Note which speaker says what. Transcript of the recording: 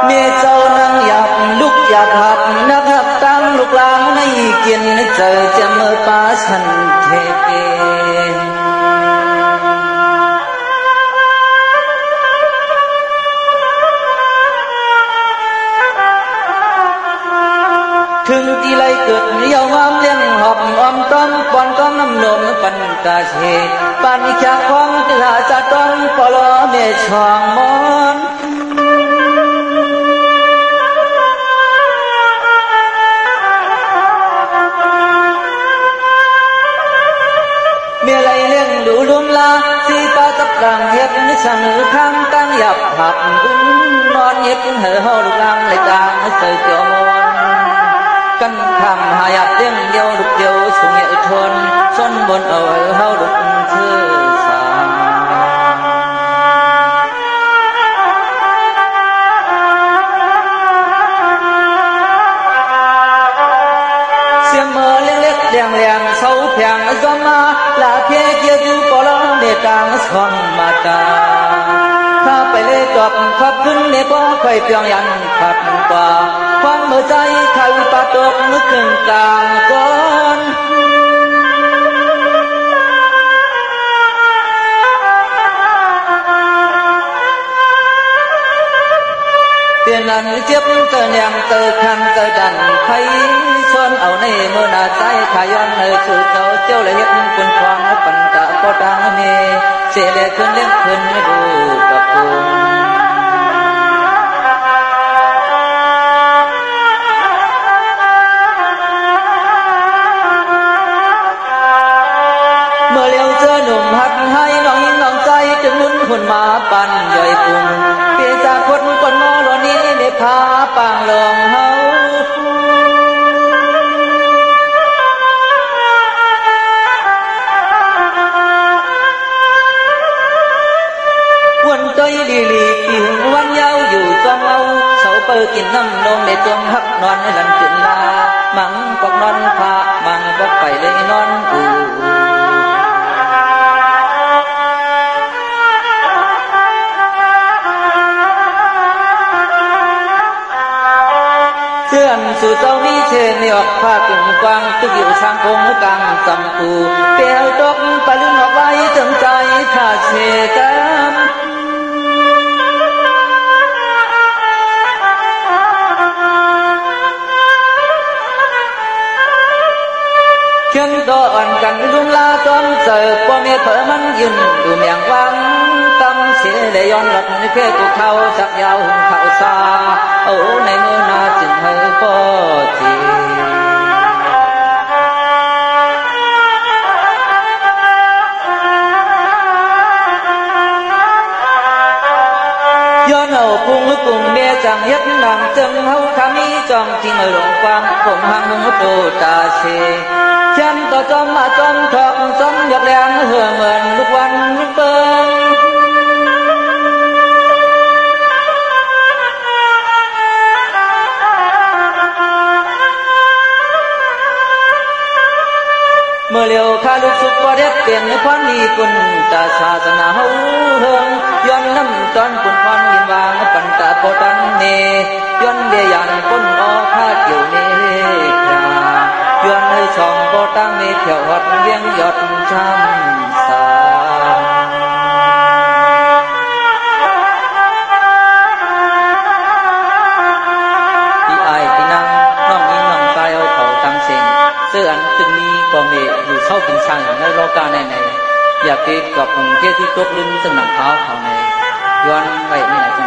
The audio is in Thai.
Speaker 1: เมียเจ้านั่งหยับลุกอยากหับนักหับตั้งลูกหลานในกินเจอจะเมื่อป้าฉันเทเกถึงที่ไรเกิดเลี้ยวงามเลี้ยงหอบอมต้อมปอนก้อมน้ำนมปันกาเชปานนิจาของกลาจะต้องปลอเมช่องมอนเมียไรเลี้ยงดูลุมลาสีปากับรังเฮ็ดนิสังข้างตั้งหยับหับบุญนอนเฮ็ดเหอหอลูกลังเลยกลางเสยเกี่ยวมอนกันคำหายับเลี้ยงเดียวลูกเดียวสูงเหยทนส้นบนเอาเฮาลูกเชื่อสาเสียงเมื่อเล็กๆเลี้ยงเลี้ยงเสาเพียงจอมมาลาเพียเกี่ยวอยู่ปลอเมตางสวงมาตาถ้าไปเลยจบขับขึ้นในบ่อค่อยเพียงยันขัดกว่าความเมื่อใจใครปาตกนึกขึ้นกลางก่อนเปลี่ยนนั้นเจ็บเกินอย่างเกิดคันเกิดดันใครชวนเอาในเมื่อนาใจขายย้อนเลยคือเจ้าเจ้าเลยเฮ็ดคนควางปันตะก็ดังเมเสียเลยขึ้นเลี้ยงขึ้นไม่ดูกับคุณเมื่อเลี้ยวเจอหนุ่มหักให้น้องยิ่งน้องใจจึงลุ้นหุ่นมาปั่นใหญ่ปุ่มเปียจากคนคนมอหลอนี้ในพาปางลองเฮาวันใจลีลีกินวันยาวอยู่จอมเอาเสาเปิดกินน้ำนมในจงหักนอนให้หลันจุนลามังปอกนอนพามังปอกไปเลยนอนอูเชื่อนสู่เจ้าวิเชนในออกผ้ากลุ่มกวางตุกอยู่ช่างคงกลางจำปูเปียวตกไปลืมออกไว้จงใจขาดเชกันเขียนตัวอ่อนกันลุงลาจอมเสิร์ฟว่าเมียเผอมันยืนดูเมียงวังตำเสียเลยย้อนหลับในเพศกูเข้าจักยาวหุ่นเข้าซาโอ้ในมือนาจึงให้พ่อทีย้อนเอาพุงกุ่มเมียจังเย็บนางจึงเฮาขามีจองจริงหลงฟังผมหังหงปูตาเชฉันก็จอมมาจอมทองจอมหยอกแรงเหือเหมือนลูกวันเปิ้งเมื่อเลี้ยวข้าลูกสุกบ่เด็ดเปลี่ยนในควันนี้กุนตาศาสนาเฮาเฮิงย้อนน้ำตอนกุนควันยินวางปันตาโปตันเนย้อนเดียยันก้นออข้าเกี่ยวเนคราย้อนให้ช่องโปตังเนเที่ยวหดเลี้ยงยอดช้ำสาพี่ไอพี่นั่งน้องยิงน้องตายเอาเขาตั้งเสียงเสื้ออันจึงมีก็มีอยู่เช่ากินช่างในโลกาในอยากเกิดกับเกี่ยที่ตกลุ่มซึ่งหนังเท้าเขาในย้อนไว้ไม่ไหน